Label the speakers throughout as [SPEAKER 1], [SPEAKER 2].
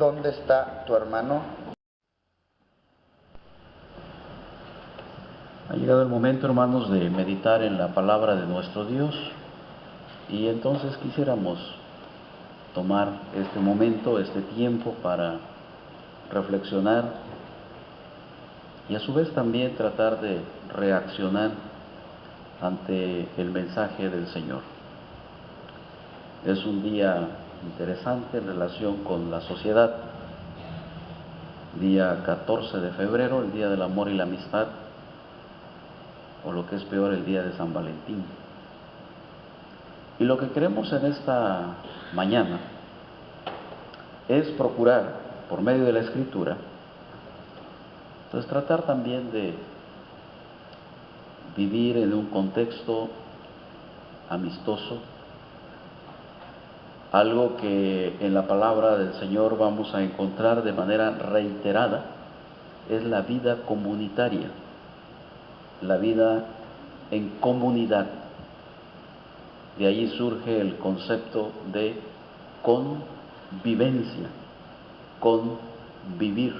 [SPEAKER 1] ¿dónde está tu hermano?
[SPEAKER 2] Ha llegado el momento, hermanos, de meditar en la palabra de nuestro Dios, y entonces quisiéramos tomar este momento, este tiempo para reflexionar y a su vez también tratar de reaccionar ante el mensaje del Señor. Es un día interesante en relación con la sociedad. Día 14 de febrero, el Día del Amor y la Amistad, o lo que es peor, el Día de San Valentín. Y lo que queremos en esta mañana es procurar, por medio de la Escritura, entonces tratar también de vivir en un contexto amistoso, algo que en la palabra del Señor vamos a encontrar de manera reiterada, es la vida comunitaria, la vida en comunidad. De allí surge el concepto de convivencia, convivir.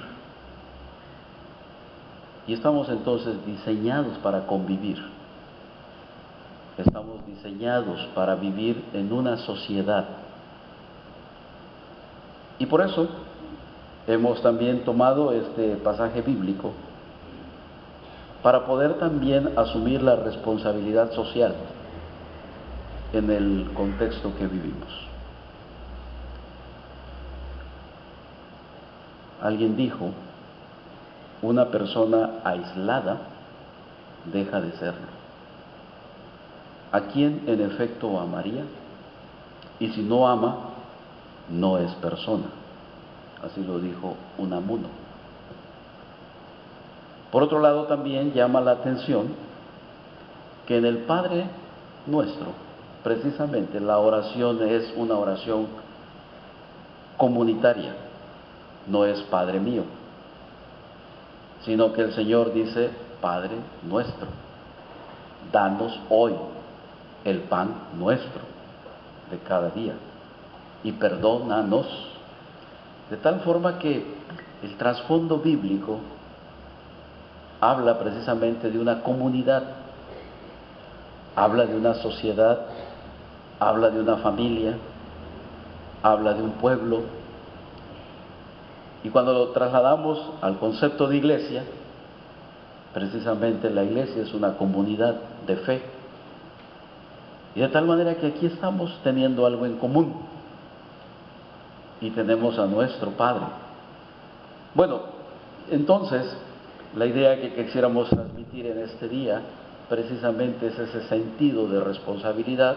[SPEAKER 2] Y estamos entonces diseñados para convivir. Estamos diseñados para vivir en una sociedad. Y por eso hemos también tomado este pasaje bíblico para poder también asumir la responsabilidad social en el contexto que vivimos. Alguien dijo, una persona aislada deja de serlo. ¿A quién en efecto amaría? Y si no ama, no es persona. Así lo dijo Unamuno. Por otro lado, también llama la atención que en el Padre Nuestro, precisamente la oración es una oración comunitaria, no es Padre mío, sino que el Señor dice, Padre nuestro, danos hoy el pan nuestro de cada día y perdónanos. De tal forma que el trasfondo bíblico habla precisamente de una comunidad, habla de una sociedad, habla de una familia, habla de un pueblo. Y cuando lo trasladamos al concepto de iglesia, precisamente la iglesia es una comunidad de fe. Y de tal manera que aquí estamos teniendo algo en común. Y tenemos a nuestro Padre. Bueno, entonces, la idea que quisiéramos transmitir en este día, precisamente es ese sentido de responsabilidad,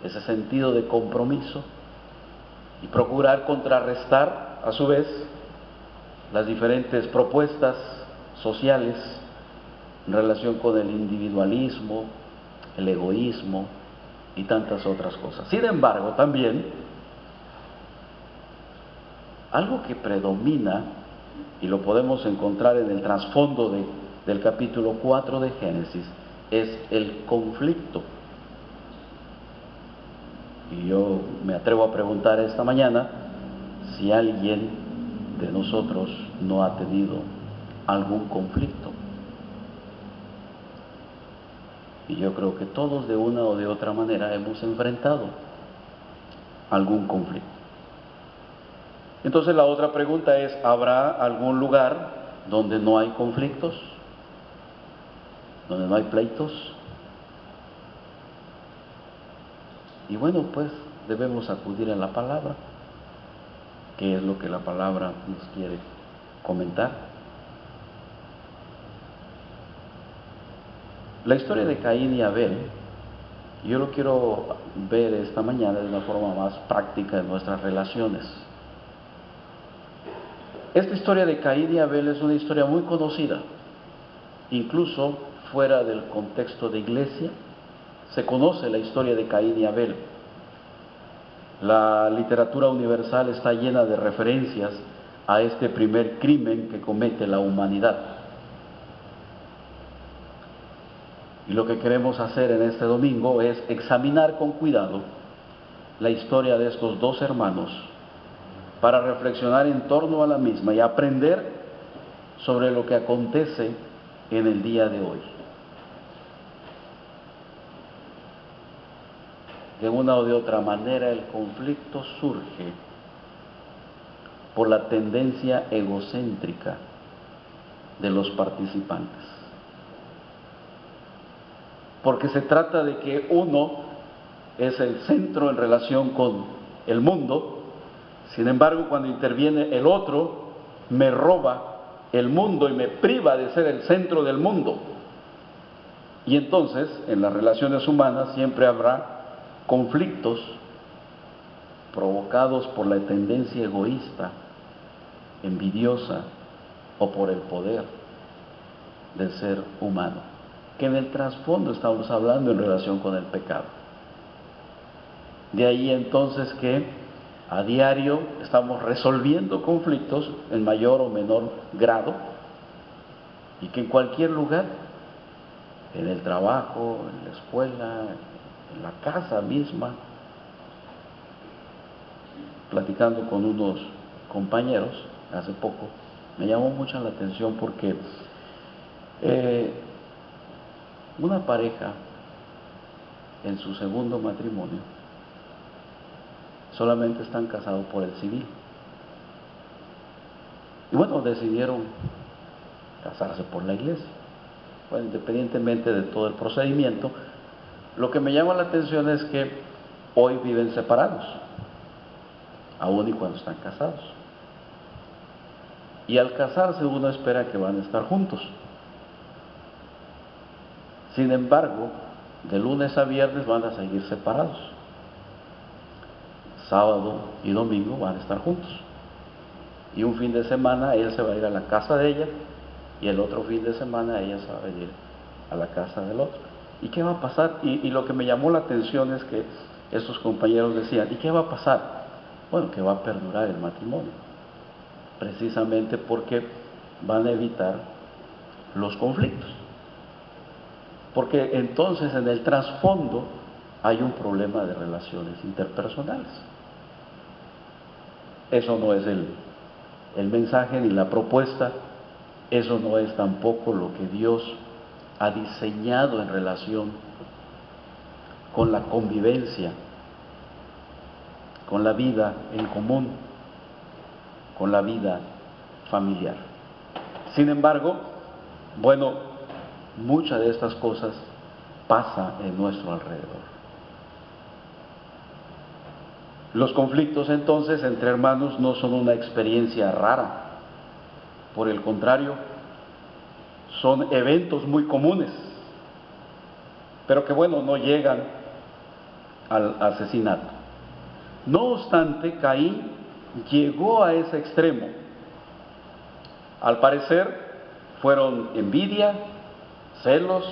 [SPEAKER 2] ese sentido de compromiso, y procurar contrarrestar, a su vez, las diferentes propuestas sociales en relación con el individualismo, el egoísmo y tantas otras cosas. Sin embargo, también, algo que predomina, y lo podemos encontrar en el trasfondo del capítulo 4 de Génesis, es el conflicto. Y yo me atrevo a preguntar esta mañana si alguien de nosotros no ha tenido algún conflicto. Y yo creo que todos de una o de otra manera hemos enfrentado algún conflicto. Entonces la otra pregunta es, ¿habrá algún lugar donde no hay conflictos? ¿Donde no hay pleitos? Y bueno, pues debemos acudir a la palabra, que es lo que la palabra nos quiere comentar. La historia de Caín y Abel, yo lo quiero ver esta mañana de una forma más práctica en nuestras relaciones. Esta historia de Caín y Abel es una historia muy conocida, incluso fuera del contexto de iglesia, se conoce la historia de Caín y Abel. La literatura universal está llena de referencias a este primer crimen que comete la humanidad. Y lo que queremos hacer en este domingo es examinar con cuidado la historia de estos dos hermanos para reflexionar en torno a la misma y aprender sobre lo que acontece en el día de hoy. De una o de otra manera el conflicto surge por la tendencia egocéntrica de los participantes. Porque se trata de que uno es el centro en relación con el mundo, sin embargo, cuando interviene el otro, me roba el mundo y me priva de ser el centro del mundo. Y entonces, en las relaciones humanas siempre habrá conflictos provocados por la tendencia egoísta, envidiosa o por el poder del ser humano, que en el trasfondo estamos hablando en relación con el pecado. De ahí entonces que a diario estamos resolviendo conflictos en mayor o menor grado y que en cualquier lugar, en el trabajo, en la escuela, en la casa misma, platicando con unos compañeros hace poco, me llamó mucho la atención porque una pareja en su segundo matrimonio solamente están casados por el civil. Y bueno, decidieron casarse por la iglesia. Bueno, independientemente de todo el procedimiento, lo que me llama la atención es que hoy viven separados, aún y cuando están casados. Y al casarse uno espera que van a estar juntos. Sin embargo, de lunes a viernes van a seguir separados. Sábado y domingo van a estar juntos. Y un fin de semana él se va a ir a la casa de ella y el otro fin de semana ella se va a venir a la casa del otro. ¿Y qué va a pasar? Y lo que me llamó la atención es que estos compañeros decían, ¿y qué va a pasar? Bueno, que va a perdurar el matrimonio, precisamente porque van a evitar los conflictos. Porque entonces en el trasfondo hay un problema de relaciones interpersonales. Eso no es el mensaje ni la propuesta, eso no es tampoco lo que Dios ha diseñado en relación con la convivencia, con la vida en común, con la vida familiar. Sin embargo, bueno, muchas de estas cosas pasan en nuestro alrededor. Los conflictos entonces entre hermanos no son una experiencia rara, por el contrario, son eventos muy comunes, pero que bueno, no llegan al asesinato. No obstante, Caín llegó a ese extremo. Al parecer fueron envidia, celos,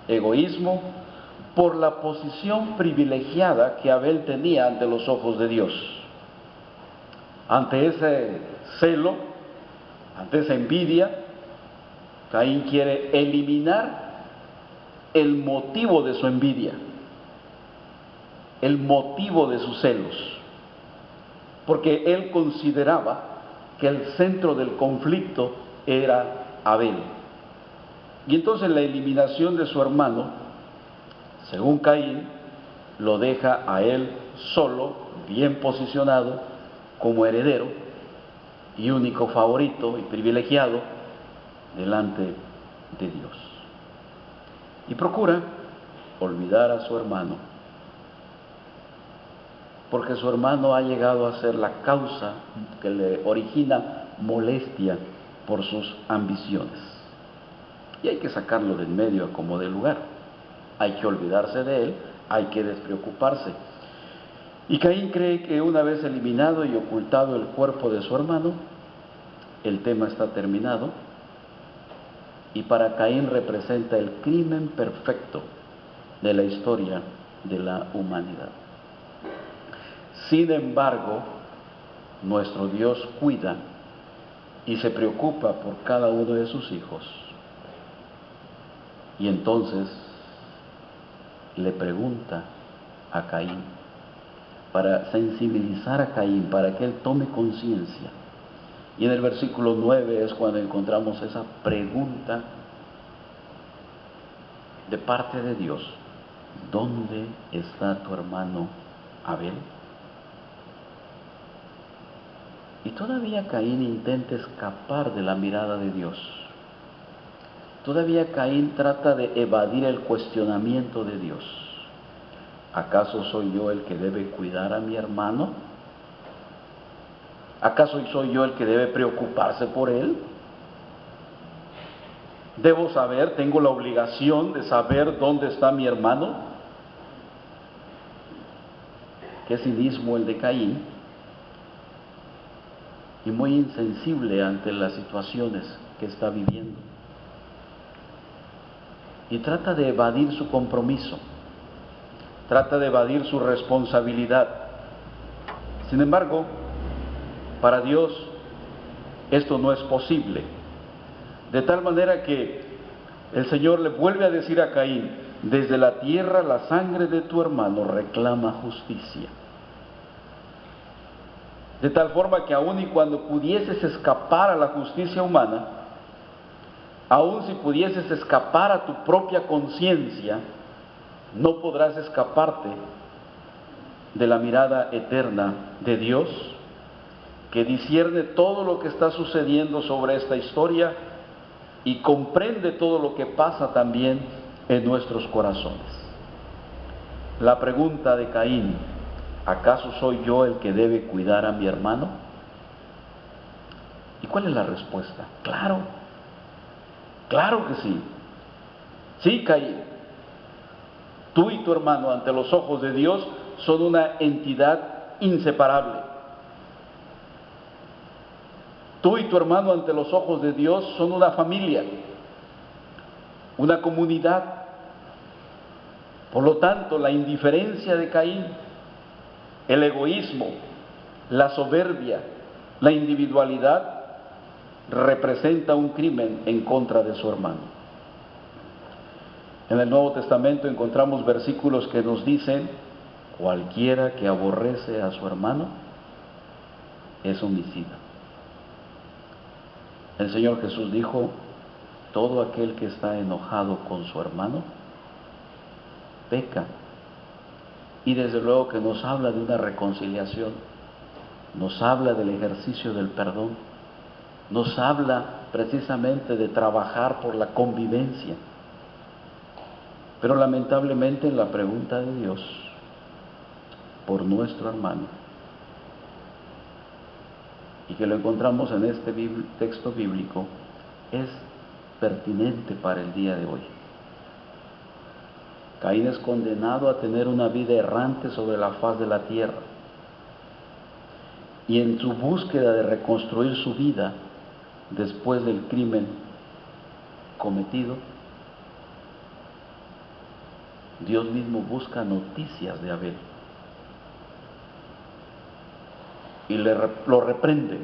[SPEAKER 2] egoísmo, por la posición privilegiada que Abel tenía ante los ojos de Dios. Ante ese celo, ante esa envidia, Caín quiere eliminar el motivo de su envidia, el motivo de sus celos, porque él consideraba que el centro del conflicto era Abel. Y entonces la eliminación de su hermano, según Caín, lo deja a él solo, bien posicionado, como heredero y único favorito y privilegiado delante de Dios. Y procura olvidar a su hermano, porque su hermano ha llegado a ser la causa que le origina molestia por sus ambiciones. Y hay que sacarlo del medio a como de lugar. Hay que olvidarse de él, hay que despreocuparse. Y Caín cree que una vez eliminado y ocultado el cuerpo de su hermano, el tema está terminado, y para Caín representa el crimen perfecto de la historia de la humanidad. Sin embargo, nuestro Dios cuida y se preocupa por cada uno de sus hijos. Y entonces le pregunta a Caín, para sensibilizar a Caín, para que él tome conciencia. Y en el versículo 9 es cuando encontramos esa pregunta de parte de Dios: ¿dónde está tu hermano Abel? Y todavía Caín intenta escapar de la mirada de Dios. Todavía Caín trata de evadir el cuestionamiento de Dios. ¿Acaso soy yo el que debe cuidar a mi hermano? ¿Acaso soy yo el que debe preocuparse por él? ¿Debo saber, tengo la obligación de saber dónde está mi hermano? Qué cinismo el de Caín, y muy insensible ante las situaciones que está viviendo. Y trata de evadir su compromiso, trata de evadir su responsabilidad. Sin embargo, para Dios esto no es posible. De tal manera que el Señor le vuelve a decir a Caín: desde la tierra la sangre de tu hermano reclama justicia. De tal forma que aun y cuando pudieses escapar a la justicia humana, aun si pudieses escapar a tu propia conciencia, no podrás escaparte de la mirada eterna de Dios, que discierne todo lo que está sucediendo sobre esta historia y comprende todo lo que pasa también en nuestros corazones. La pregunta de Caín: ¿acaso soy yo el que debe cuidar a mi hermano? ¿Y cuál es la respuesta? Claro, claro que sí. Sí, Caín, tú y tu hermano ante los ojos de Dios son una entidad inseparable. Tú y tu hermano ante los ojos de Dios son una familia, una comunidad. Por lo tanto, la indiferencia de Caín, el egoísmo, la soberbia, la individualidad, representa un crimen en contra de su hermano. En el Nuevo Testamento encontramos versículos que nos dicen: cualquiera que aborrece a su hermano es homicida. El Señor Jesús dijo: todo aquel que está enojado con su hermano peca. Y desde luego que nos habla de una reconciliación, nos habla del ejercicio del perdón, nos habla precisamente de trabajar por la convivencia. Pero lamentablemente en la pregunta de Dios por nuestro hermano, y que lo encontramos en este texto bíblico, es pertinente para el día de hoy. Caín es condenado a tener una vida errante sobre la faz de la tierra, y en su búsqueda de reconstruir su vida después del crimen cometido, Dios mismo busca noticias de Abel y lo reprende,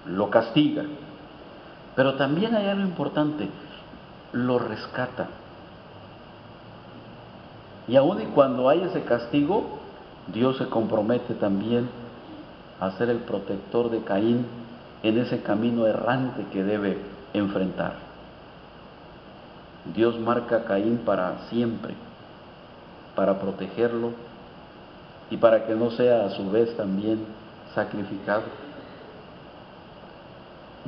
[SPEAKER 2] lo castiga, pero también hay algo importante: lo rescata. Y aun y cuando hay ese castigo, Dios se compromete también a ser el protector de Caín en ese camino errante que debe enfrentar. Dios marca a Caín para siempre, para protegerlo y para que no sea a su vez también sacrificado.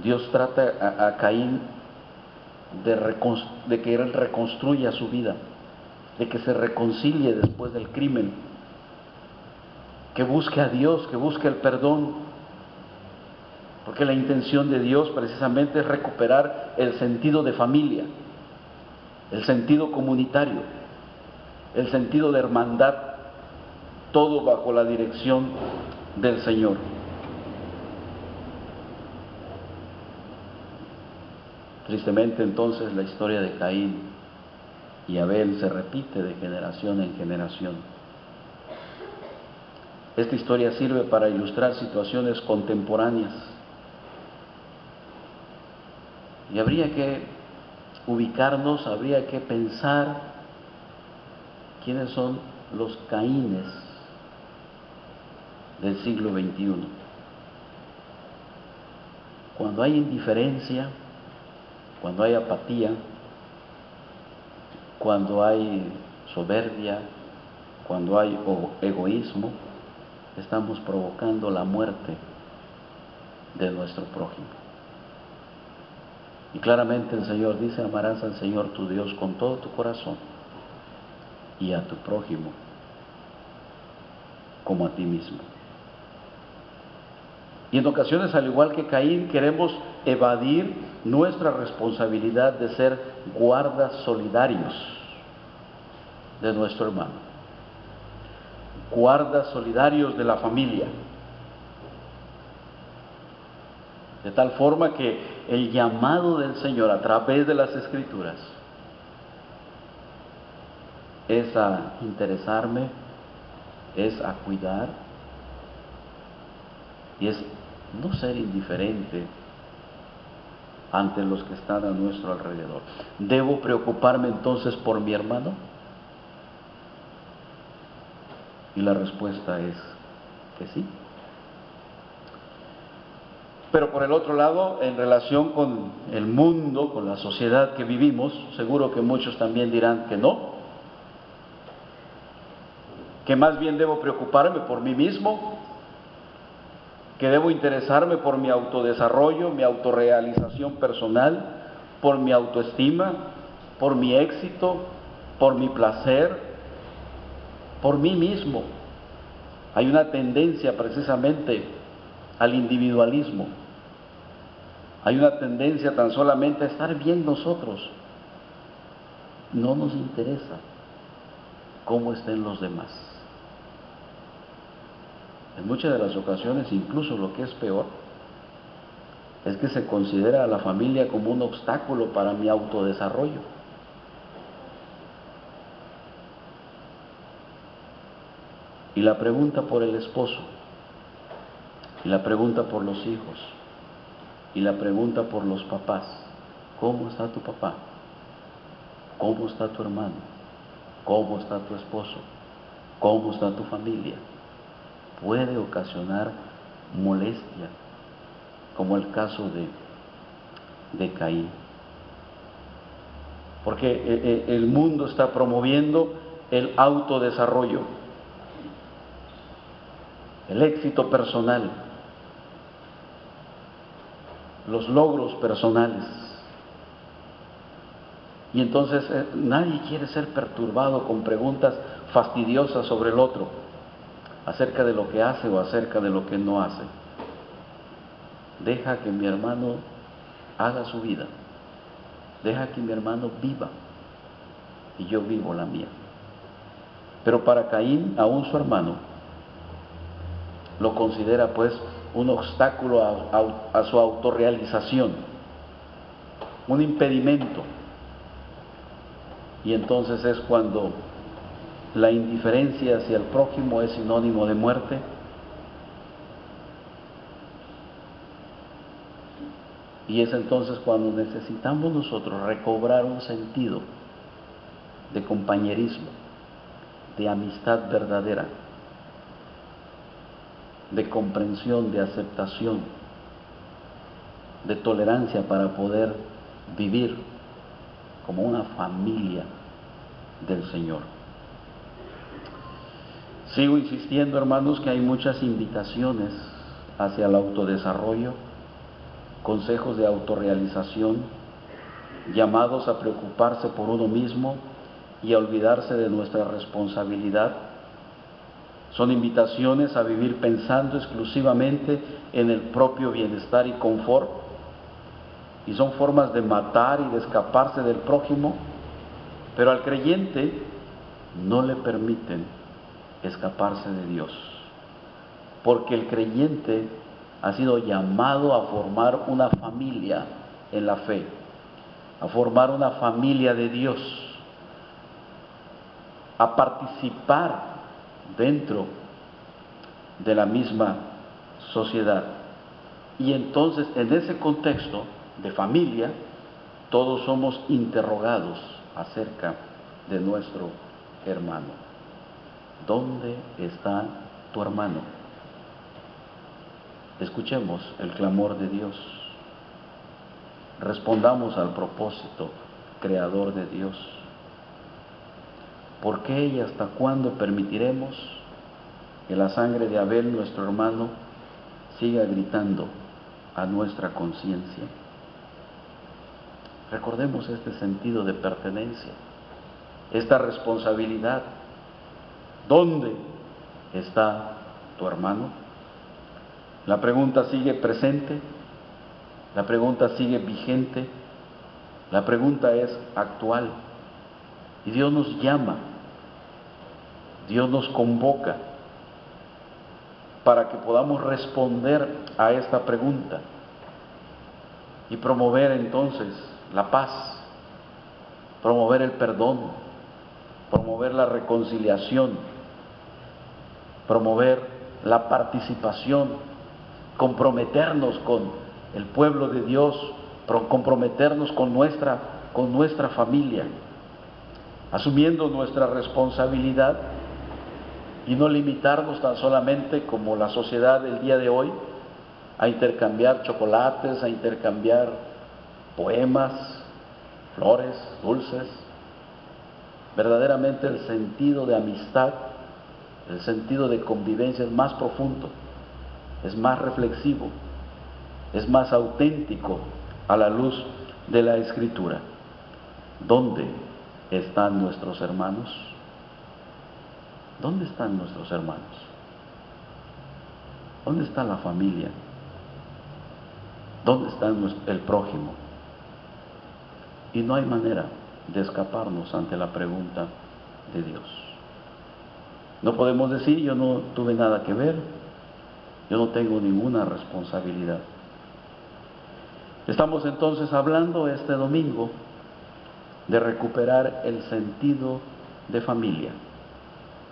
[SPEAKER 2] Dios trata a Caín de que él reconstruya su vida, de que se reconcilie después del crimen, que busque a Dios, que busque el perdón, porque la intención de Dios precisamente es recuperar el sentido de familia, el sentido comunitario, el sentido de hermandad, todo bajo la dirección del Señor. Tristemente entonces la historia de Caín y Abel se repite de generación en generación. Esta historia sirve para ilustrar situaciones contemporáneas, y habría que ubicarnos, habría que pensar quiénes son los Caínes del siglo XXI. Cuando hay indiferencia, cuando hay apatía, cuando hay soberbia, cuando hay egoísmo, estamos provocando la muerte de nuestro prójimo. Y claramente el Señor dice: amarás al Señor tu Dios con todo tu corazón y a tu prójimo como a ti mismo. Y en ocasiones, al igual que Caín, queremos evadir nuestra responsabilidad de ser guardas solidarios de nuestro hermano, guardas solidarios de la familia. De tal forma que el llamado del Señor a través de las Escrituras es a interesarme, es a cuidar y es no ser indiferente ante los que están a nuestro alrededor. ¿Debo preocuparme entonces por mi hermano? Y la respuesta es que sí. Pero por el otro lado, en relación con el mundo, con la sociedad que vivimos, seguro que muchos también dirán que no, que más bien debo preocuparme por mí mismo, que debo interesarme por mi autodesarrollo, mi autorrealización personal, por mi autoestima, por mi éxito, por mi placer, por mí mismo. Hay una tendencia precisamente al individualismo. Hay una tendencia tan solamente a estar bien nosotros. No nos interesa cómo estén los demás. En muchas de las ocasiones, incluso lo que es peor, es que se considera a la familia como un obstáculo para mi autodesarrollo. Y la pregunta por el esposo, y la pregunta por los hijos, y la pregunta por los papás: ¿cómo está tu papá? ¿Cómo está tu hermano? ¿Cómo está tu esposo? ¿Cómo está tu familia? Puede ocasionar molestia, como el caso de Caín. Porque el mundo está promoviendo el autodesarrollo, el éxito personal, los logros personales. Y entonces nadie quiere ser perturbado con preguntas fastidiosas sobre el otro, acerca de lo que hace o acerca de lo que no hace. Deja que mi hermano haga su vida, deja que mi hermano viva y yo vivo la mía. Pero para Caín, aún su hermano lo considera pues un obstáculo a su autorrealización, un impedimento. Y entonces es cuando la indiferencia hacia el prójimo es sinónimo de muerte. Y es entonces cuando necesitamos nosotros recobrar un sentido de compañerismo, de amistad verdadera, de comprensión, de aceptación, de tolerancia, para poder vivir como una familia del Señor. Sigo insistiendo, hermanos, que hay muchas invitaciones hacia el autodesarrollo, consejos de autorrealización, llamados a preocuparse por uno mismo y a olvidarse de nuestra responsabilidad. Son invitaciones a vivir pensando exclusivamente en el propio bienestar y confort, y son formas de matar y de escaparse del prójimo, pero al creyente no le permiten escaparse de Dios, porque el creyente ha sido llamado a formar una familia en la fe, a formar una familia de Dios, a participar dentro de la misma sociedad. Y entonces, en ese contexto de familia, todos somos interrogados acerca de nuestro hermano. ¿Dónde está tu hermano? Escuchemos el clamor de Dios. Respondamos al propósito creador de Dios. ¿Por qué y hasta cuándo permitiremos que la sangre de Abel, nuestro hermano, siga gritando a nuestra conciencia? Recordemos este sentido de pertenencia, esta responsabilidad. ¿Dónde está tu hermano? La pregunta sigue presente, la pregunta sigue vigente, la pregunta es actual. Y Dios nos llama, Dios nos convoca para que podamos responder a esta pregunta y promover entonces la paz, promover el perdón, promover la reconciliación, promover la participación, comprometernos con el pueblo de Dios, comprometernos con nuestra familia, asumiendo nuestra responsabilidad y no limitarnos tan solamente como la sociedad del día de hoy a intercambiar chocolates, a intercambiar poemas, flores, dulces. Verdaderamente el sentido de amistad, el sentido de convivencia es más profundo, es más reflexivo, es más auténtico a la luz de la Escritura. ¿Dónde están nuestros hermanos? ¿Dónde están nuestros hermanos? ¿Dónde está la familia? ¿Dónde está el prójimo? Y no hay manera de escaparnos ante la pregunta de Dios. No podemos decir, yo no tuve nada que ver, yo no tengo ninguna responsabilidad. Estamos entonces hablando este domingo de recuperar el sentido de familia,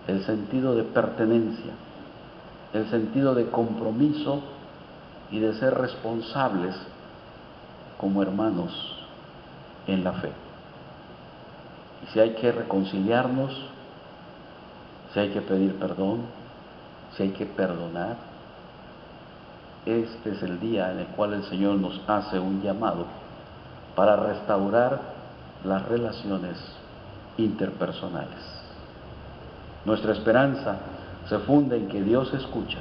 [SPEAKER 2] el sentido de pertenencia, el sentido de compromiso y de ser responsables como hermanos en la fe. Y si hay que reconciliarnos, si hay que pedir perdón, si hay que perdonar, este es el día en el cual el Señor nos hace un llamado para restaurar las relaciones interpersonales. Nuestra esperanza se funda en que Dios escucha,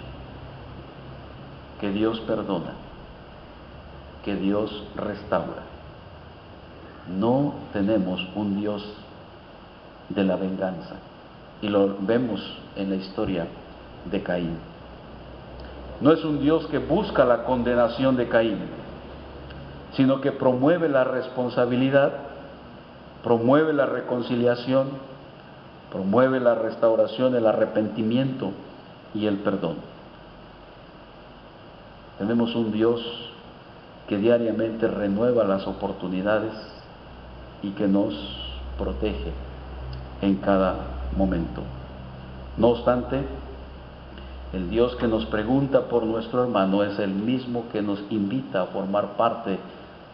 [SPEAKER 2] que Dios perdona, que Dios restaura. No tenemos un Dios de la venganza, y lo vemos en la historia de Caín. No es un Dios que busca la condenación de Caín, sino que promueve la responsabilidad, promueve la reconciliación, promueve la restauración, el arrepentimiento y el perdón. Tenemos un Dios que diariamente renueva las oportunidades y que nos protege en cada momento. No obstante, el Dios que nos pregunta por nuestro hermano es el mismo que nos invita a formar parte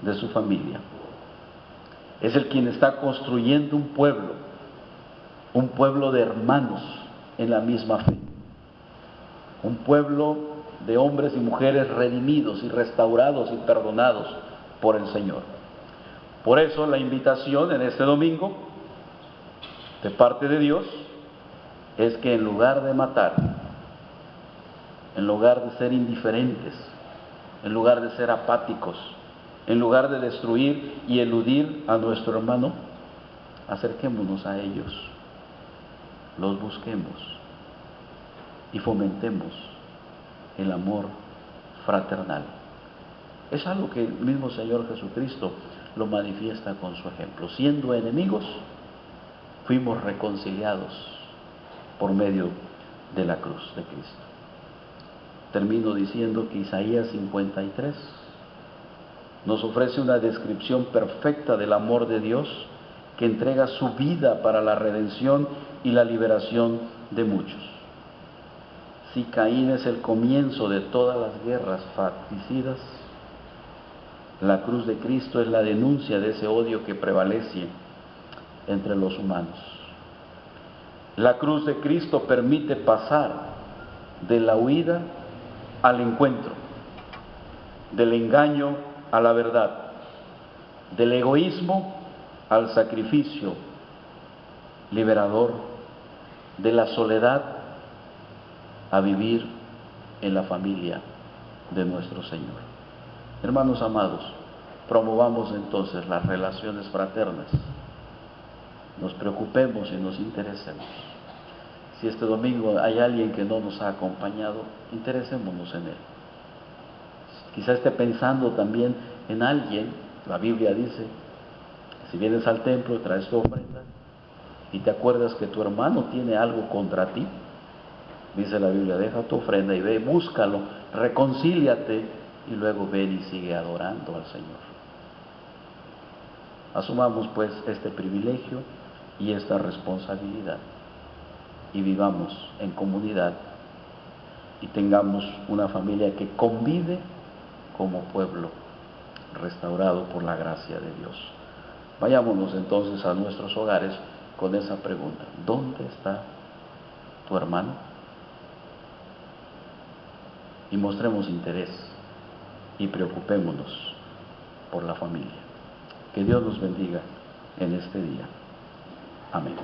[SPEAKER 2] de su familia. Es el quien está construyendo un pueblo de hermanos en la misma fe, un pueblo de hombres y mujeres redimidos y restaurados y perdonados por el Señor. Por eso la invitación en este domingo de parte de Dios es que en lugar de matar, en lugar de ser indiferentes, en lugar de ser apáticos, en lugar de destruir y eludir a nuestro hermano, acerquémonos a ellos, los busquemos y fomentemos el amor fraternal. Es algo que el mismo Señor Jesucristo lo manifiesta con su ejemplo. Siendo enemigos, fuimos reconciliados por medio de la cruz de Cristo. Termino diciendo que Isaías 53 nos ofrece una descripción perfecta del amor de Dios que entrega su vida para la redención y la liberación de muchos. Si Caín es el comienzo de todas las guerras fratricidas, la cruz de Cristo es la denuncia de ese odio que prevalece entre los humanos. La cruz de Cristo permite pasar de la huida al encuentro, del engaño a la verdad, del egoísmo al sacrificio liberador, de la soledad a vivir en la familia de nuestro Señor. Hermanos amados, promovamos entonces las relaciones fraternas, nos preocupemos y nos interesemos. Si este domingo hay alguien que no nos ha acompañado, interesémonos en él. Quizá esté pensando también en alguien. La Biblia dice, si vienes al templo y traes tu ofrenda y te acuerdas que tu hermano tiene algo contra ti, dice la Biblia, deja tu ofrenda y ve, búscalo, reconcíliate y luego ven y sigue adorando al Señor. Asumamos pues este privilegio y esta responsabilidad y vivamos en comunidad y tengamos una familia que convive como pueblo restaurado por la gracia de Dios. Vayámonos entonces a nuestros hogares con esa pregunta: ¿dónde está tu hermano? Y mostremos interés y preocupémonos por la familia. Que Dios nos bendiga en este día. Amén.